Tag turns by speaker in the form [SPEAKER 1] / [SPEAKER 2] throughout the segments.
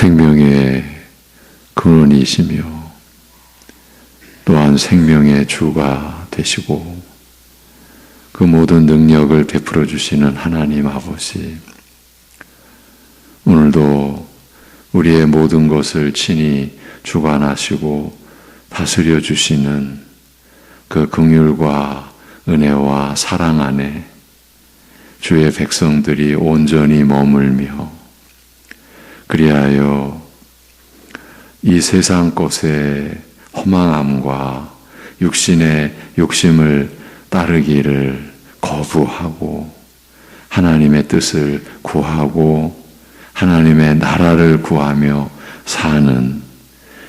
[SPEAKER 1] 생명의 근원이시며 또한 생명의 주가 되시고 그 모든 능력을 베풀어 주시는 하나님 아버지, 오늘도 우리의 모든 것을 친히 주관하시고 다스려 주시는 그 긍휼과 은혜와 사랑 안에 주의 백성들이 온전히 머물며 그리하여 이 세상 것의 허망함과 육신의 욕심을 따르기를 거부하고 하나님의 뜻을 구하고 하나님의 나라를 구하며 사는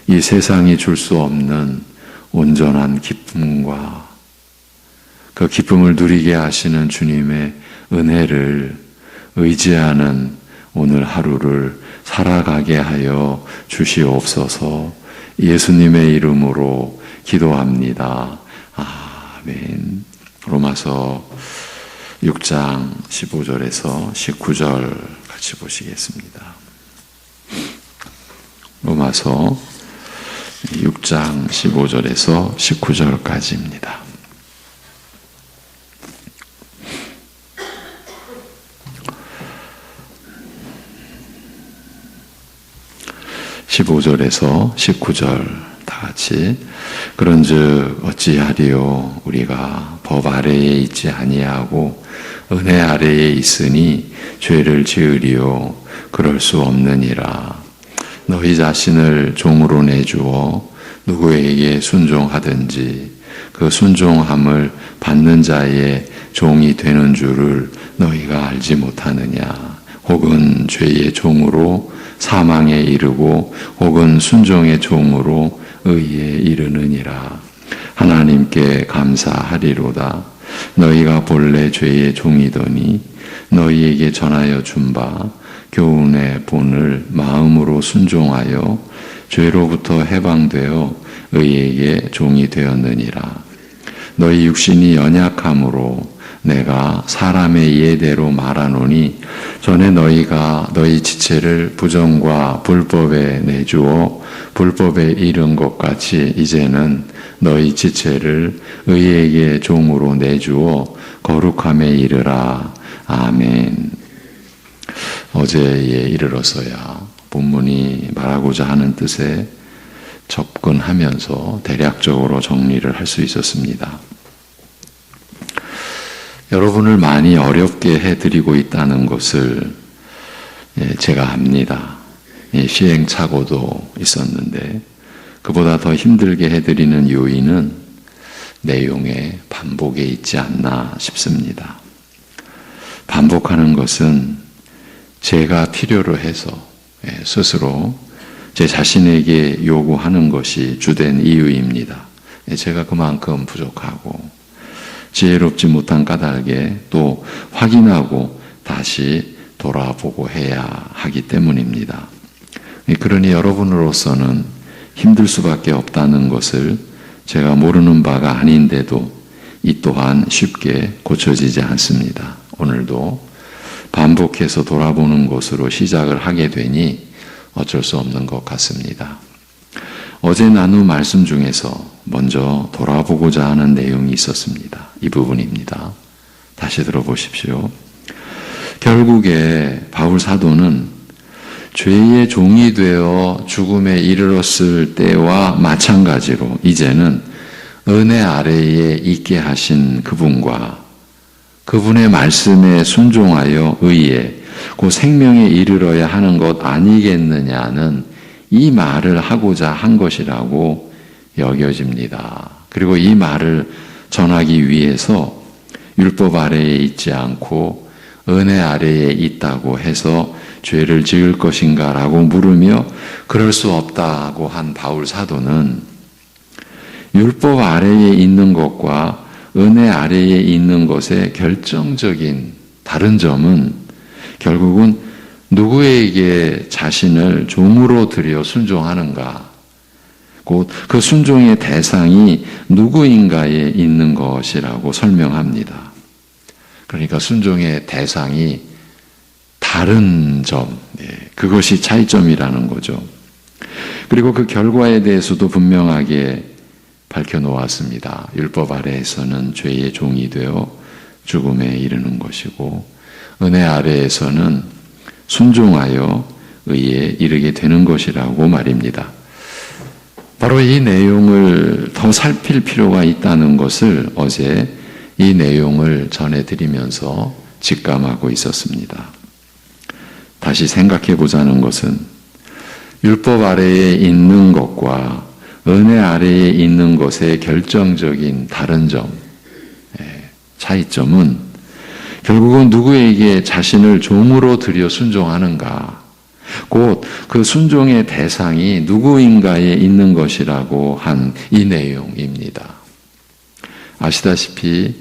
[SPEAKER 1] 이 세상이 줄 수 없는 온전한 기쁨과 그 기쁨을 누리게 하시는 주님의 은혜를 의지하는 오늘 하루를 살아가게 하여 주시옵소서. 예수님의 이름으로 기도합니다. 아멘. 로마서 6장 15절에서 19절 같이 보시겠습니다. 로마서 6장 15절에서 19절까지입니다. (15절에서) 19절 다 같이. 그런즉 어찌하리요? 우리가 법 아래에 있지 아니하고 은혜 아래에 있으니 죄를 지으리요? 그럴 수 없느니라. 너희 자신을 종으로 내주어 누구에게 순종하든지 그 순종함을 받는 자의 종이 되는 줄을 너희가 알지 못하느냐? 혹은 죄의 종으로 사망에 이르고 혹은 순종의 종으로 의에 이르느니라. 하나님께 감사하리로다. 너희가 본래 죄의 종이더니 너희에게 전하여 준 바 교훈의 본을 마음으로 순종하여 죄로부터 해방되어 의에게 종이 되었느니라. 너희 육신이 연약함으로 내가 사람의 예대로 말하노니 전에 너희가 너희 지체를 부정과 불법에 내주어 불법에 이른 것 같이 이제는 너희 지체를 의에게 종으로 내주어 거룩함에 이르라. 아멘. 어제에 이르러서야 본문이 말하고자 하는 뜻에 접근하면서 대략적으로 정리를 할 수 있었습니다. 여러분을 많이 어렵게 해드리고 있다는 것을 제가 압니다. 시행착오도 있었는데 그보다 더 힘들게 해드리는 요인은 내용의 반복에 있지 않나 싶습니다. 반복하는 것은 제가 필요로 해서 스스로 제 자신에게 요구하는 것이 주된 이유입니다. 제가 그만큼 부족하고 지혜롭지 못한 까닭에 또 확인하고 다시 돌아보고 해야 하기 때문입니다. 그러니 여러분으로서는 힘들 수밖에 없다는 것을 제가 모르는 바가 아닌데도 이 또한 쉽게 고쳐지지 않습니다. 오늘도 반복해서 돌아보는 것으로 시작을 하게 되니 어쩔 수 없는 것 같습니다. 어제 나눈 말씀 중에서 먼저 돌아보고자 하는 내용이 있었습니다. 이 부분입니다. 다시 들어보십시오. 결국에 바울 사도는 죄의 종이 되어 죽음에 이르렀을 때와 마찬가지로 이제는 은혜 아래에 있게 하신 그분과 그분의 말씀에 순종하여 의에 그 생명에 이르러야 하는 것 아니겠느냐는 이 말을 하고자 한 것이라고 여겨집니다. 그리고 이 말을 전하기 위해서 율법 아래에 있지 않고 은혜 아래에 있다고 해서 죄를 지을 것인가 라고 물으며 그럴 수 없다고 한 바울 사도는 율법 아래에 있는 것과 은혜 아래에 있는 것의 결정적인 다른 점은 결국은 누구에게 자신을 종으로 들여 순종하는가, 곧 그 순종의 대상이 누구인가에 있는 것이라고 설명합니다. 그러니까 순종의 대상이 다른 점, 그것이 차이점이라는 거죠. 그리고 그 결과에 대해서도 분명하게 밝혀놓았습니다. 율법 아래에서는 죄의 종이 되어 죽음에 이르는 것이고, 은혜 아래에서는 순종하여 의에 이르게 되는 것이라고 말입니다. 바로 이 내용을 더 살필 필요가 있다는 것을 어제 이 내용을 전해드리면서 직감하고 있었습니다. 다시 생각해 보자는 것은 율법 아래에 있는 것과 은혜 아래에 있는 것의 결정적인 다른 점, 차이점은 결국은 누구에게 자신을 종으로 들여 순종하는가, 곧 그 순종의 대상이 누구인가에 있는 것이라고 한 이 내용입니다. 아시다시피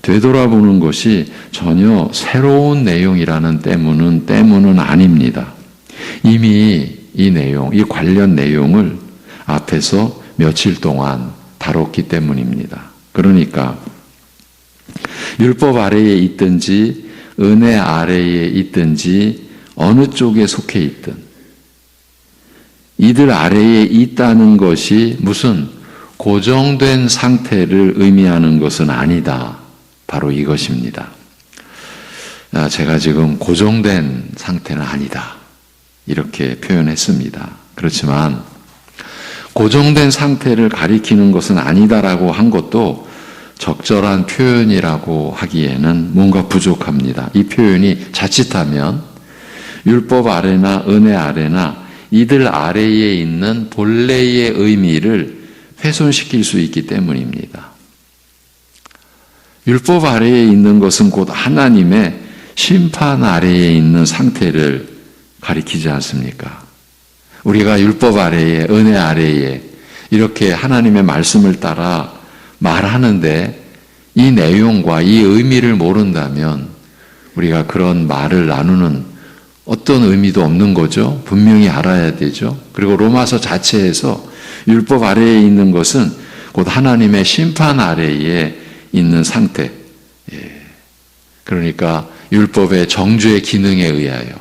[SPEAKER 1] 되돌아보는 것이 전혀 새로운 내용이라는 때문은 아닙니다. 이미 이 내용, 이 관련 내용을 앞에서 며칠 동안 다뤘기 때문입니다. 그러니까 율법 아래에 있든지 은혜 아래에 있든지 어느 쪽에 속해 있든 이들 아래에 있다는 것이 무슨 고정된 상태를 의미하는 것은 아니다. 바로 이것입니다. 제가 지금 고정된 상태는 아니다. 이렇게 표현했습니다. 그렇지만 고정된 상태를 가리키는 것은 아니다라고 한 것도 적절한 표현이라고 하기에는 뭔가 부족합니다. 이 표현이 자칫하면 율법 아래나 은혜 아래나 이들 아래에 있는 본래의 의미를 훼손시킬 수 있기 때문입니다. 율법 아래에 있는 것은 곧 하나님의 심판 아래에 있는 상태를 가리키지 않습니까? 우리가 율법 아래에, 은혜 아래에 이렇게 하나님의 말씀을 따라 말하는데 이 내용과 이 의미를 모른다면 우리가 그런 말을 나누는 어떤 의미도 없는 거죠. 분명히 알아야 되죠. 그리고 로마서 자체에서 율법 아래에 있는 것은 곧 하나님의 심판 아래에 있는 상태. 그러니까 율법의 정죄의 기능에 의하여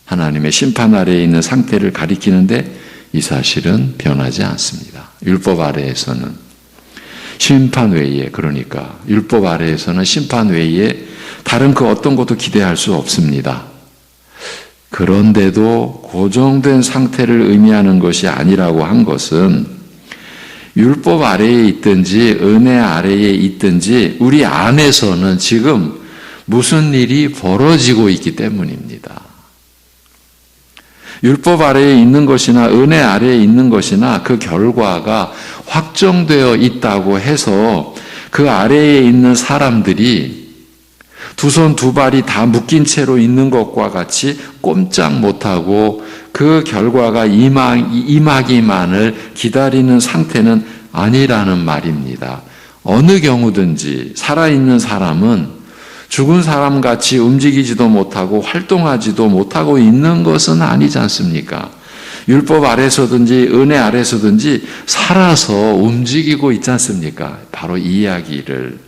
[SPEAKER 1] 하나님의 심판 아래에 있는 상태를 가리키는데 이 사실은 변하지 않습니다. 율법 아래에서는 심판 외에, 그러니까 율법 아래에서는 심판 외에 다른 그 어떤 것도 기대할 수 없습니다. 그런데도 고정된 상태를 의미하는 것이 아니라고 한 것은 율법 아래에 있든지 은혜 아래에 있든지 우리 안에서는 지금 무슨 일이 벌어지고 있기 때문입니다. 율법 아래에 있는 것이나 은혜 아래에 있는 것이나 그 결과가 확정되어 있다고 해서 그 아래에 있는 사람들이 두 손 두 발이 다 묶인 채로 있는 것과 같이 꼼짝 못하고 그 결과가 임하기만을 기다리는 상태는 아니라는 말입니다. 어느 경우든지 살아있는 사람은 죽은 사람같이 움직이지도 못하고 활동하지도 못하고 있는 것은 아니지 않습니까? 율법 아래서든지 은혜 아래서든지 살아서 움직이고 있지 않습니까? 바로 이 이야기를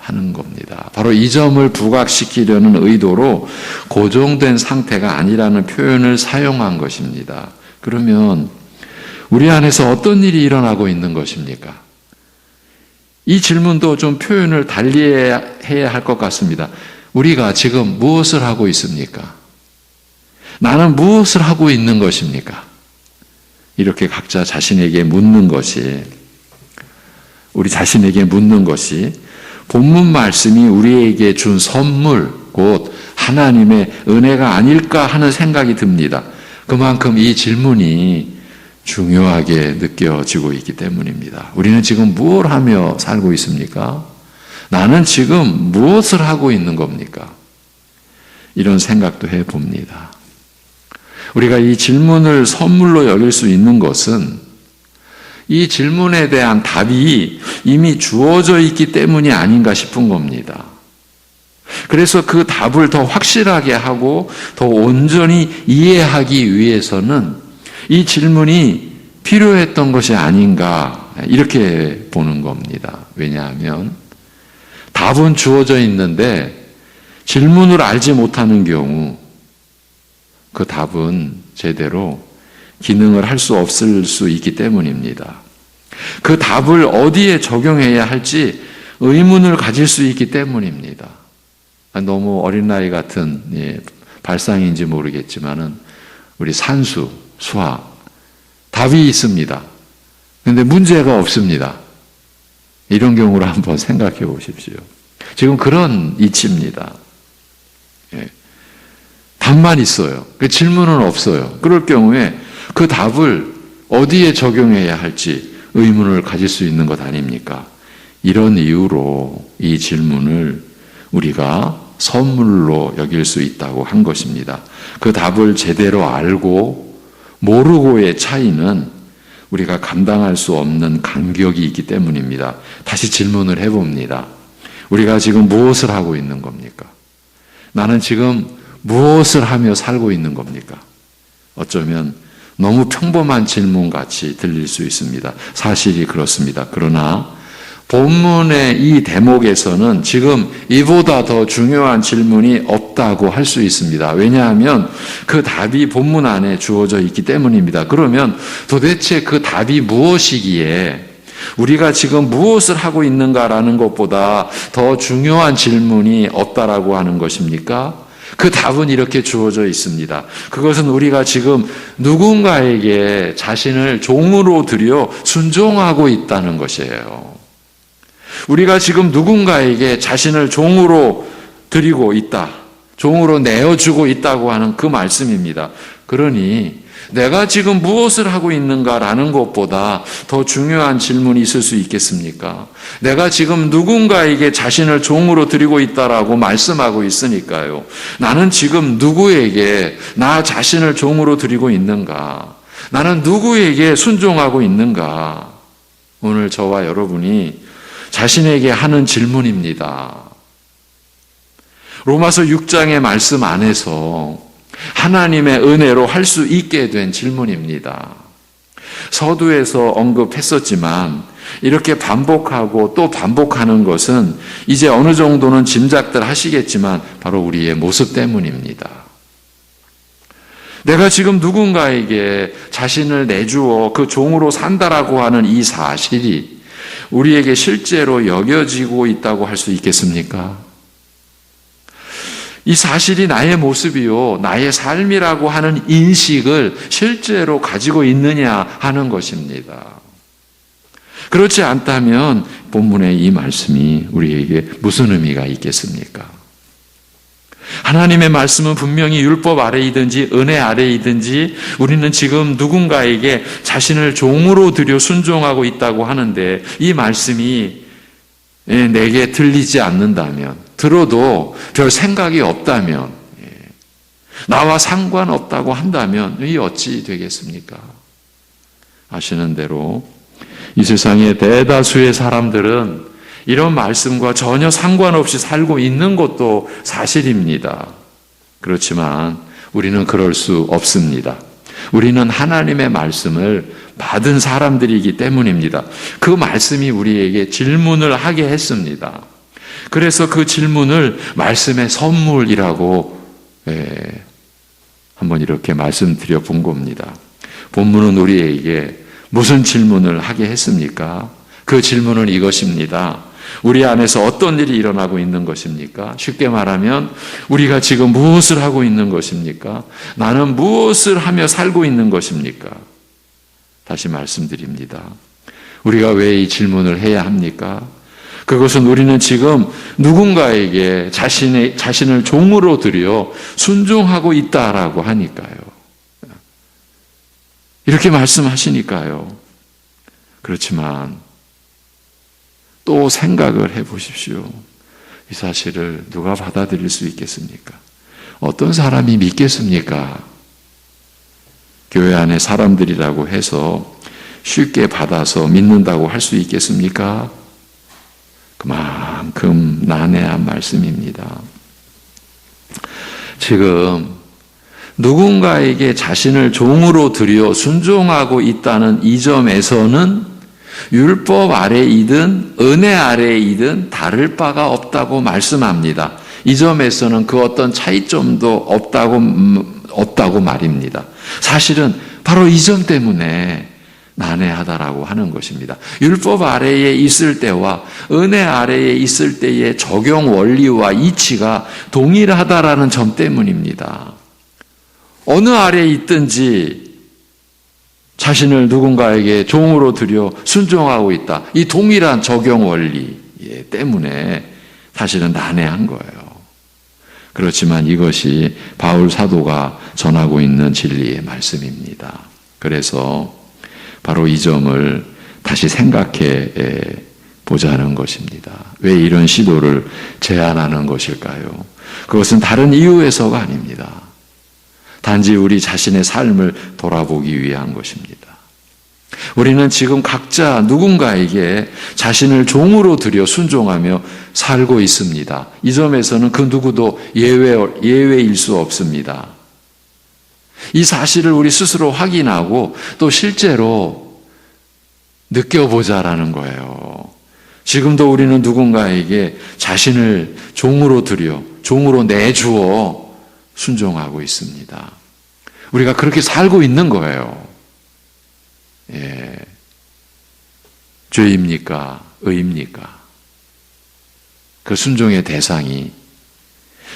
[SPEAKER 1] 하는 겁니다. 바로 이 점을 부각시키려는 의도로 고정된 상태가 아니라는 표현을 사용한 것입니다. 그러면 우리 안에서 어떤 일이 일어나고 있는 것입니까? 이 질문도 좀 표현을 달리해야 할 것 같습니다. 우리가 지금 무엇을 하고 있습니까? 나는 무엇을 하고 있는 것입니까? 이렇게 각자 자신에게 묻는 것이, 우리 자신에게 묻는 것이 본문 말씀이 우리에게 준 선물, 곧 하나님의 은혜가 아닐까 하는 생각이 듭니다. 그만큼 이 질문이 중요하게 느껴지고 있기 때문입니다. 우리는 지금 무엇을 하며 살고 있습니까? 나는 지금 무엇을 하고 있는 겁니까? 이런 생각도 해봅니다. 우리가 이 질문을 선물로 여길 수 있는 것은 이 질문에 대한 답이 이미 주어져 있기 때문이 아닌가 싶은 겁니다. 그래서 그 답을 더 확실하게 하고 더 온전히 이해하기 위해서는 이 질문이 필요했던 것이 아닌가 이렇게 보는 겁니다. 왜냐하면 답은 주어져 있는데 질문을 알지 못하는 경우 그 답은 제대로 기능을 할 수 없을 수 있기 때문입니다. 그 답을 어디에 적용해야 할지 의문을 가질 수 있기 때문입니다. 너무 어린 나이 같은 발상인지 모르겠지만은 우리 산수, 수학 답이 있습니다. 그런데 문제가 없습니다. 이런 경우를 한번 생각해 보십시오. 지금 그런 이치입니다. 답만 있어요. 그 질문은 없어요. 그럴 경우에 그 답을 어디에 적용해야 할지 의문을 가질 수 있는 것 아닙니까? 이런 이유로 이 질문을 우리가 선물로 여길 수 있다고 한 것입니다. 그 답을 제대로 알고 모르고의 차이는 우리가 감당할 수 없는 간격이 있기 때문입니다. 다시 질문을 해봅니다. 우리가 지금 무엇을 하고 있는 겁니까? 나는 지금 무엇을 하며 살고 있는 겁니까? 어쩌면 너무 평범한 질문같이 들릴 수 있습니다. 사실이 그렇습니다. 그러나 본문의 이 대목에서는 지금 이보다 더 중요한 질문이 없다고 할 수 있습니다. 왜냐하면 그 답이 본문 안에 주어져 있기 때문입니다. 그러면 도대체 그 답이 무엇이기에 우리가 지금 무엇을 하고 있는가라는 것보다 더 중요한 질문이 없다라고 하는 것입니까? 그 답은 이렇게 주어져 있습니다. 그것은 우리가 지금 누군가에게 자신을 종으로 들여 순종하고 있다는 것이에요. 우리가 지금 누군가에게 자신을 종으로 드리고 있다. 종으로 내어주고 있다고 하는 그 말씀입니다. 그러니 내가 지금 무엇을 하고 있는가라는 것보다 더 중요한 질문이 있을 수 있겠습니까? 내가 지금 누군가에게 자신을 종으로 드리고 있다라고 말씀하고 있으니까요. 나는 지금 누구에게 나 자신을 종으로 드리고 있는가? 나는 누구에게 순종하고 있는가? 오늘 저와 여러분이 자신에게 하는 질문입니다. 로마서 6장의 말씀 안에서 하나님의 은혜로 할 수 있게 된 질문입니다. 서두에서 언급했었지만 이렇게 반복하고 또 반복하는 것은 이제 어느 정도는 짐작들 하시겠지만 바로 우리의 모습 때문입니다. 내가 지금 누군가에게 자신을 내주어 그 종으로 산다라고 하는 이 사실이 우리에게 실제로 여겨지고 있다고 할 수 있겠습니까? 이 사실이 나의 모습이요, 나의 삶이라고 하는 인식을 실제로 가지고 있느냐 하는 것입니다. 그렇지 않다면 본문의 이 말씀이 우리에게 무슨 의미가 있겠습니까? 하나님의 말씀은 분명히 율법 아래이든지 은혜 아래이든지 우리는 지금 누군가에게 자신을 종으로 들여 순종하고 있다고 하는데 이 말씀이 내게 들리지 않는다면, 들어도 별 생각이 없다면, 나와 상관없다고 한다면 이 어찌 되겠습니까? 아시는 대로 이 세상의 대다수의 사람들은 이런 말씀과 전혀 상관없이 살고 있는 것도 사실입니다. 그렇지만 우리는 그럴 수 없습니다. 우리는 하나님의 말씀을 받은 사람들이기 때문입니다. 그 말씀이 우리에게 질문을 하게 했습니다. 그래서 그 질문을 말씀의 선물이라고 한번 이렇게 말씀드려 본 겁니다. 본문은 우리에게 무슨 질문을 하게 했습니까? 그 질문은 이것입니다. 우리 안에서 어떤 일이 일어나고 있는 것입니까? 쉽게 말하면 우리가 지금 무엇을 하고 있는 것입니까? 나는 무엇을 하며 살고 있는 것입니까? 다시 말씀드립니다. 우리가 왜 이 질문을 해야 합니까? 그것은 우리는 지금 누군가에게 자신을 종으로 들여 순종하고 있다라고 하니까요. 이렇게 말씀하시니까요. 그렇지만 또 생각을 해보십시오. 이 사실을 누가 받아들일 수 있겠습니까? 어떤 사람이 믿겠습니까? 교회 안에 사람들이라고 해서 쉽게 받아서 믿는다고 할 수 있겠습니까? 그만큼 난해한 말씀입니다. 지금 누군가에게 자신을 종으로 들여 순종하고 있다는 이 점에서는 율법 아래이든 은혜 아래이든 다를 바가 없다고 말씀합니다. 이 점에서는 그 어떤 차이점도 없다고 말입니다. 사실은 바로 이 점 때문에 난해하다라고 하는 것입니다. 율법 아래에 있을 때와 은혜 아래에 있을 때의 적용 원리와 이치가 동일하다라는 점 때문입니다. 어느 아래에 있든지 자신을 누군가에게 종으로 들여 순종하고 있다. 이 동일한 적용 원리 때문에 사실은 난해한 거예요. 그렇지만 이것이 바울 사도가 전하고 있는 진리의 말씀입니다. 그래서 바로 이 점을 다시 생각해 보자는 것입니다. 왜 이런 시도를 제안하는 것일까요? 그것은 다른 이유에서가 아닙니다. 단지 우리 자신의 삶을 돌아보기 위한 것입니다. 우리는 지금 각자 누군가에게 자신을 종으로 들여 순종하며 살고 있습니다. 이 점에서는 그 누구도 예외일 수 없습니다. 이 사실을 우리 스스로 확인하고 또 실제로 느껴보자라는 거예요. 지금도 우리는 누군가에게 자신을 종으로 들여, 종으로 내주어 순종하고 있습니다. 우리가 그렇게 살고 있는 거예요. 예. 죄입니까? 의입니까? 그 순종의 대상이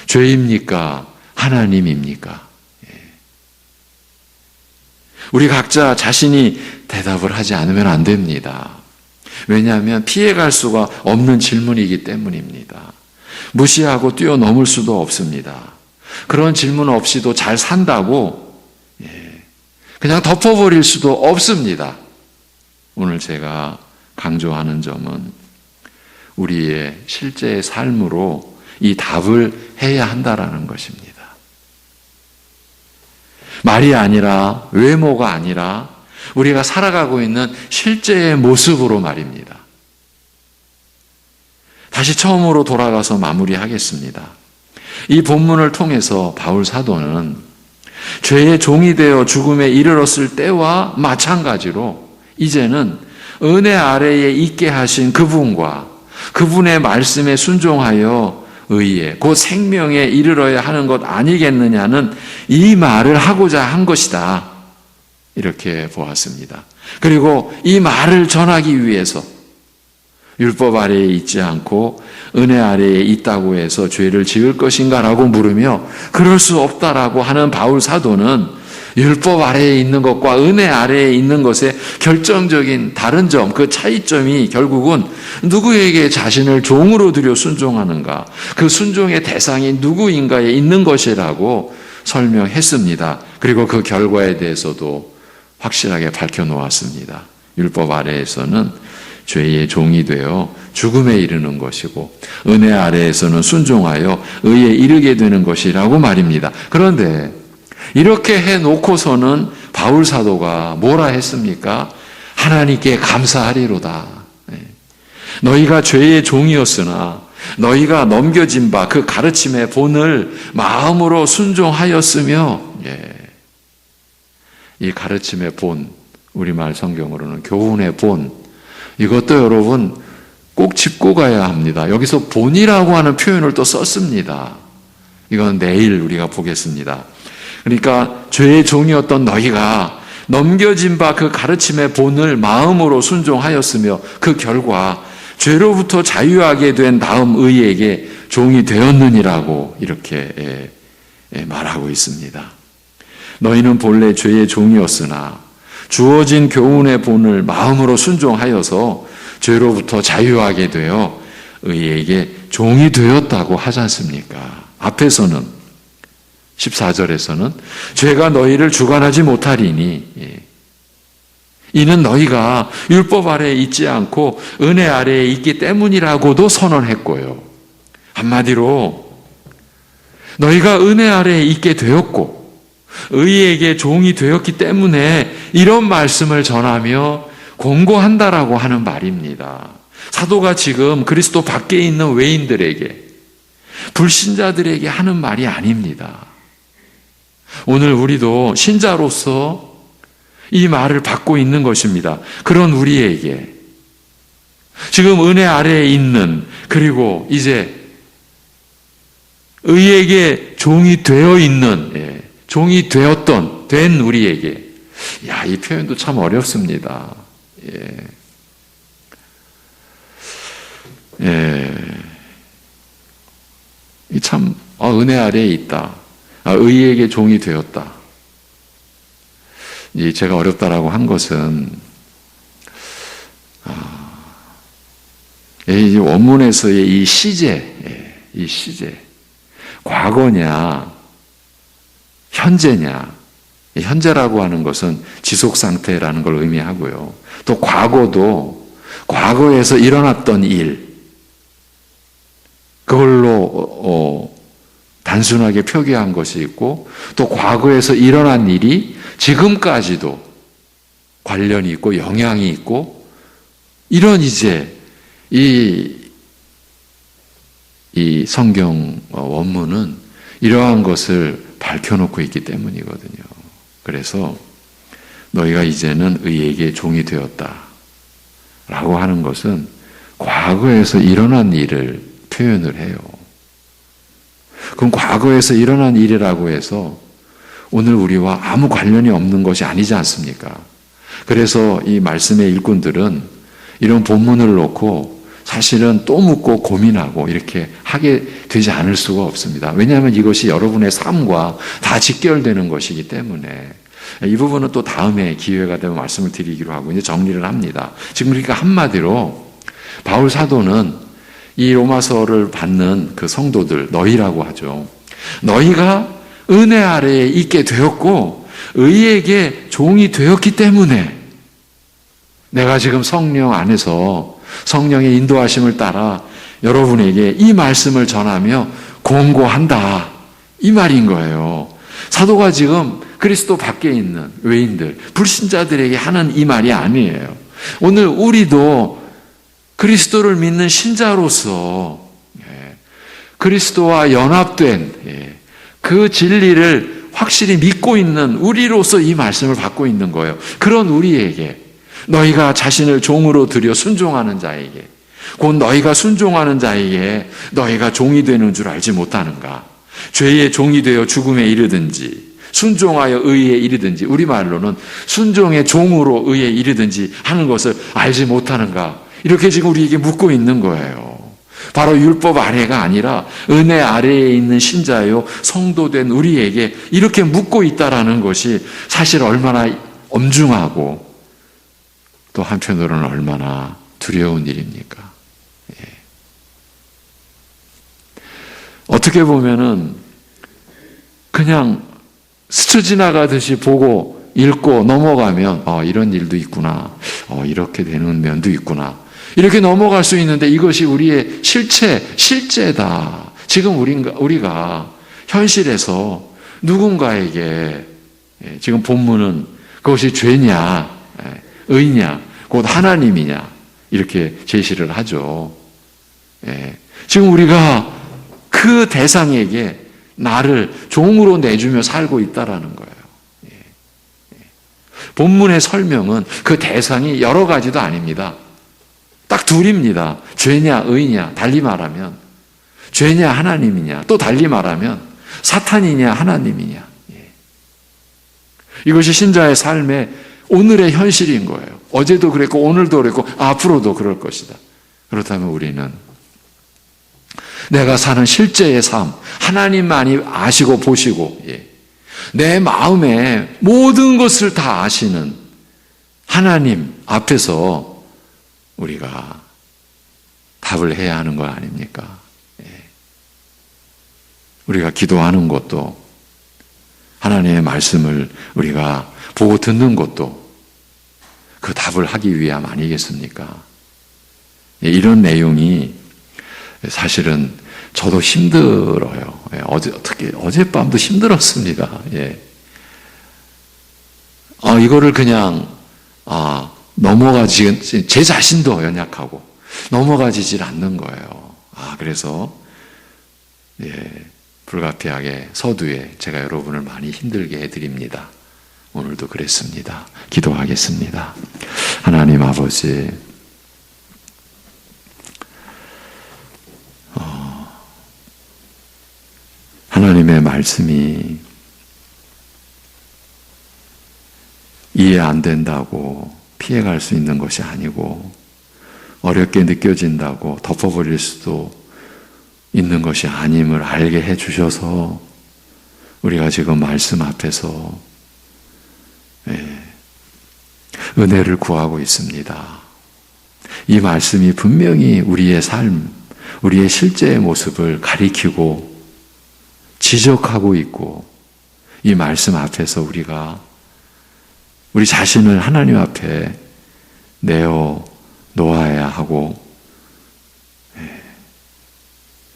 [SPEAKER 1] 죄입니까? 하나님입니까? 예. 우리 각자 자신이 대답을 하지 않으면 안 됩니다. 왜냐하면 피해갈 수가 없는 질문이기 때문입니다. 무시하고 뛰어넘을 수도 없습니다. 그런 질문 없이도 잘 산다고 그냥 덮어버릴 수도 없습니다. 오늘 제가 강조하는 점은 우리의 실제의 삶으로 이 답을 해야 한다라는 것입니다. 말이 아니라 외모가 아니라 우리가 살아가고 있는 실제의 모습으로 말입니다. 다시 처음으로 돌아가서 마무리하겠습니다. 이 본문을 통해서 바울 사도는 죄의 종이 되어 죽음에 이르렀을 때와 마찬가지로 이제는 은혜 아래에 있게 하신 그분과 그분의 말씀에 순종하여 의에 곧 생명에 이르러야 하는 것 아니겠느냐는 이 말을 하고자 한 것이다. 이렇게 보았습니다. 그리고 이 말을 전하기 위해서 율법 아래에 있지 않고 은혜 아래에 있다고 해서 죄를 지을 것인가라고 물으며 그럴 수 없다라고 하는 바울 사도는 율법 아래에 있는 것과 은혜 아래에 있는 것의 결정적인 다른 점, 그 차이점이 결국은 누구에게 자신을 종으로 들여 순종하는가, 그 순종의 대상이 누구인가에 있는 것이라고 설명했습니다. 그리고 그 결과에 대해서도 확실하게 밝혀놓았습니다. 율법 아래에서는 죄의 종이 되어 죽음에 이르는 것이고 은혜 아래에서는 순종하여 의에 이르게 되는 것이라고 말입니다. 그런데 이렇게 해놓고서는 바울 사도가 뭐라 했습니까? 하나님께 감사하리로다. 너희가 죄의 종이었으나 너희가 넘겨진 바 그 가르침의 본을 마음으로 순종하였으며 이 가르침의 본, 우리말 성경으로는 교훈의 본, 이것도 여러분 꼭 짚고 가야 합니다. 여기서 본이라고 하는 표현을 또 썼습니다. 이건 내일 우리가 보겠습니다. 그러니까 죄의 종이었던 너희가 넘겨진 바 그 가르침의 본을 마음으로 순종하였으며 그 결과 죄로부터 자유하게 된 다음 의에게 종이 되었느니라고 이렇게 말하고 있습니다. 너희는 본래 죄의 종이었으나 주어진 교훈의 본을 마음으로 순종하여서 죄로부터 자유하게 되어 의에게 종이 되었다고 하지 않습니까? 앞에서는 14절에서는 죄가 너희를 주관하지 못하리니 이는 너희가 율법 아래에 있지 않고 은혜 아래에 있기 때문이라고도 선언했고요. 한마디로 너희가 은혜 아래에 있게 되었고 의에게 종이 되었기 때문에 이런 말씀을 전하며 권고한다라고 하는 말입니다. 사도가 지금 그리스도 밖에 있는 외인들에게, 불신자들에게 하는 말이 아닙니다. 오늘 우리도 신자로서 이 말을 받고 있는 것입니다. 그런 우리에게 지금 은혜 아래에 있는, 그리고 이제 의에게 종이 되어 있는, 종이 된 우리에게. 야, 이 표현도 참 어렵습니다. 예. 예. 이 참, 은혜 아래에 있다. 의에게 종이 되었다. 제가 어렵다라고 한 것은, 이 원문에서의 이 시제, 과거냐, 현재냐, 현재라고 하는 것은 지속 상태라는 걸 의미하고요. 또 과거도 과거에서 일어났던 일, 그걸로 단순하게 표기한 것이 있고, 또 과거에서 일어난 일이 지금까지도 관련이 있고 영향이 있고, 이런 이 성경 원문은 이러한 것을 밝혀놓고 있기 때문이거든요. 그래서 너희가 이제는 의에게 종이 되었다 라고 하는 것은 과거에서 일어난 일을 표현을 해요. 그럼 과거에서 일어난 일이라고 해서 오늘 우리와 아무 관련이 없는 것이 아니지 않습니까? 그래서 이 말씀의 일꾼들은 이런 본문을 놓고 사실은 또 묻고 고민하고 이렇게 하게 되지 않을 수가 없습니다. 왜냐하면 이것이 여러분의 삶과 다 직결되는 것이기 때문에. 이 부분은 또 다음에 기회가 되면 말씀을 드리기로 하고 이제 정리를 합니다. 지금 그러니까 한마디로 바울 사도는 이 로마서를 받는 그 성도들, 너희라고 하죠. 너희가 은혜 아래에 있게 되었고 의에게 종이 되었기 때문에 내가 지금 성령 안에서 성령의 인도하심을 따라 여러분에게 이 말씀을 전하며 권고한다. 이 말인 거예요. 사도가 지금 그리스도 밖에 있는 외인들, 불신자들에게 하는 이 말이 아니에요. 오늘 우리도 그리스도를 믿는 신자로서 그리스도와 연합된 그 진리를 확실히 믿고 있는 우리로서 이 말씀을 받고 있는 거예요. 그런 우리에게 너희가 자신을 종으로 들여 순종하는 자에게, 곧 너희가 순종하는 자에게 너희가 종이 되는 줄 알지 못하는가? 죄의 종이 되어 죽음에 이르든지 순종하여 의에 이르든지, 우리말로는 순종의 종으로 의에 이르든지 하는 것을 알지 못하는가? 이렇게 지금 우리에게 묻고 있는 거예요. 바로 율법 아래가 아니라 은혜 아래에 있는 신자요 성도된 우리에게 이렇게 묻고 있다라는 것이 사실 얼마나 엄중하고 또 한편으로는 얼마나 두려운 일입니까? 예. 어떻게 보면은 그냥 스쳐 지나가듯이 보고 읽고 넘어가면 이런 일도 있구나, 이렇게 되는 면도 있구나, 이렇게 넘어갈 수 있는데 이것이 우리의 실제다. 지금 우리가 현실에서 누군가에게 지금 본문은 그것이 죄냐 의냐 곧 하나님이냐 이렇게 제시를 하죠. 지금 우리가 그 대상에게 나를 종으로 내주며 살고 있다라는 거예요. 본문의 설명은 그 대상이 여러 가지도 아닙니다. 딱 둘입니다. 죄냐 의냐, 달리 말하면 죄냐 하나님이냐, 또 달리 말하면 사탄이냐 하나님이냐. 이것이 신자의 삶의 오늘의 현실인 거예요. 어제도 그랬고 오늘도 그랬고 앞으로도 그럴 것이다. 그렇다면 우리는 내가 사는 실제의 삶, 하나님만이 아시고 보시고 내 마음에 모든 것을 다 아시는 하나님 앞에서 우리가 답을 해야 하는 거 아닙니까? 우리가 기도하는 것도, 하나님의 말씀을 우리가 보고 듣는 것도 그 답을 하기 위함 아니겠습니까? 이런 내용이 사실은 저도 힘들어요. 특히 어젯밤도 힘들었습니다. 이거를 그냥 넘어가지, 제 자신도 연약하고 넘어가지질 않는 거예요. 그래서 불가피하게 서두에 제가 여러분을 많이 힘들게 해드립니다. 오늘도 그랬습니다. 기도하겠습니다. 하나님 아버지, 하나님의 말씀이 이해 안 된다고 피해갈 수 있는 것이 아니고 어렵게 느껴진다고 덮어버릴 수도 있는 것이 아님을 알게 해주셔서 우리가 지금 말씀 앞에서 은혜를 구하고 있습니다. 이 말씀이 분명히 우리의 삶, 우리의 실제의 모습을 가리키고 지적하고 있고 이 말씀 앞에서 우리가 우리 자신을 하나님 앞에 내어 놓아야 하고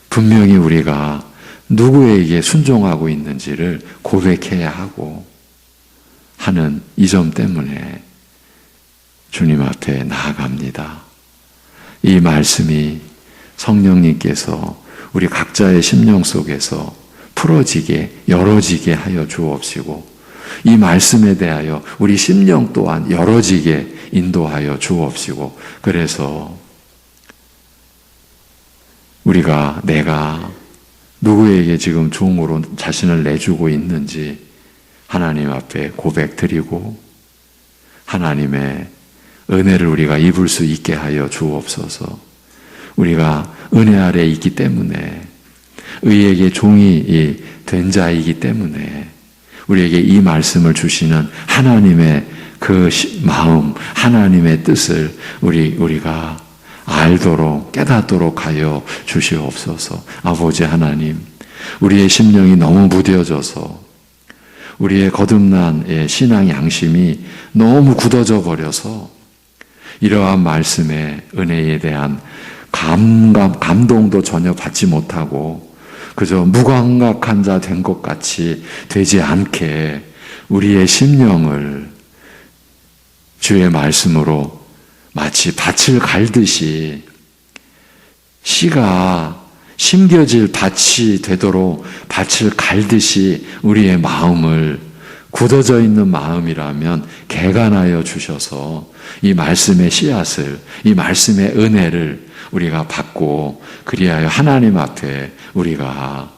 [SPEAKER 1] 분명히 우리가 누구에게 순종하고 있는지를 고백해야 하고 하는 이 점 때문에 주님 앞에 나아갑니다. 이 말씀이 성령님께서 우리 각자의 심령 속에서 풀어지게 열어지게 하여 주옵시고 이 말씀에 대하여 우리 심령 또한 열어지게 인도하여 주옵시고 그래서 우리가 내가 누구에게 지금 종으로 자신을 내주고 있는지 하나님 앞에 고백드리고 하나님의 은혜를 우리가 입을 수 있게 하여 주옵소서. 우리가 은혜 아래 있기 때문에 의에게 종이 된 자이기 때문에 우리에게 이 말씀을 주시는 하나님의 그 마음, 하나님의 뜻을 우리가 알도록 깨닫도록 하여 주시옵소서. 아버지 하나님, 우리의 심령이 너무 무뎌져서 우리의 거듭난 신앙 양심이 너무 굳어져 버려서 이러한 말씀의 은혜에 대한 감동도 전혀 받지 못하고 그저 무감각한 자 된 것 같이 되지 않게 우리의 심령을 주의 말씀으로 마치 밭을 갈듯이 씨가 심겨질 밭이 되도록 밭을 갈듯이 우리의 마음을 굳어져 있는 마음이라면 개간하여 주셔서 이 말씀의 씨앗을, 이 말씀의 은혜를 우리가 받고 그리하여 하나님 앞에 우리가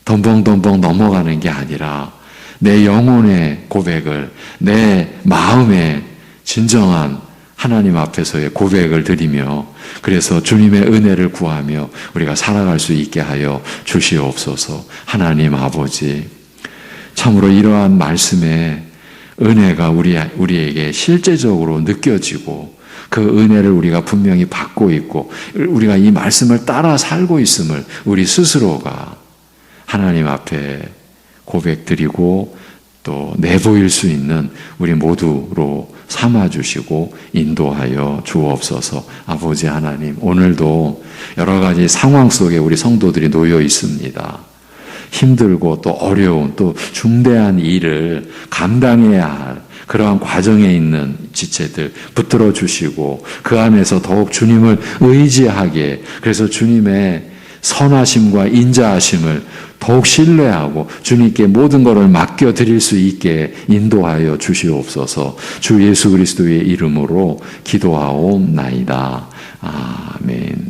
[SPEAKER 1] 덤벙덤벙 넘어가는 게 아니라 내 영혼의 고백을, 내 마음의 진정한 하나님 앞에서의 고백을 드리며 그래서 주님의 은혜를 구하며 우리가 살아갈 수 있게 하여 주시옵소서. 하나님 아버지, 참으로 이러한 말씀의 은혜가 우리에게 실제적으로 느껴지고 그 은혜를 우리가 분명히 받고 있고 우리가 이 말씀을 따라 살고 있음을 우리 스스로가 하나님 앞에 고백드리고 또 내보일 수 있는 우리 모두로 삼아주시고 인도하여 주옵소서. 아버지 하나님, 오늘도 여러 가지 상황 속에 우리 성도들이 놓여 있습니다. 힘들고 또 어려운 또 중대한 일을 감당해야 할 그러한 과정에 있는 지체들 붙들어 주시고 그 안에서 더욱 주님을 의지하게, 그래서 주님의 선하심과 인자하심을 더욱 신뢰하고 주님께 모든 것을 맡겨드릴 수 있게 인도하여 주시옵소서. 주 예수 그리스도의 이름으로 기도하옵나이다. 아멘.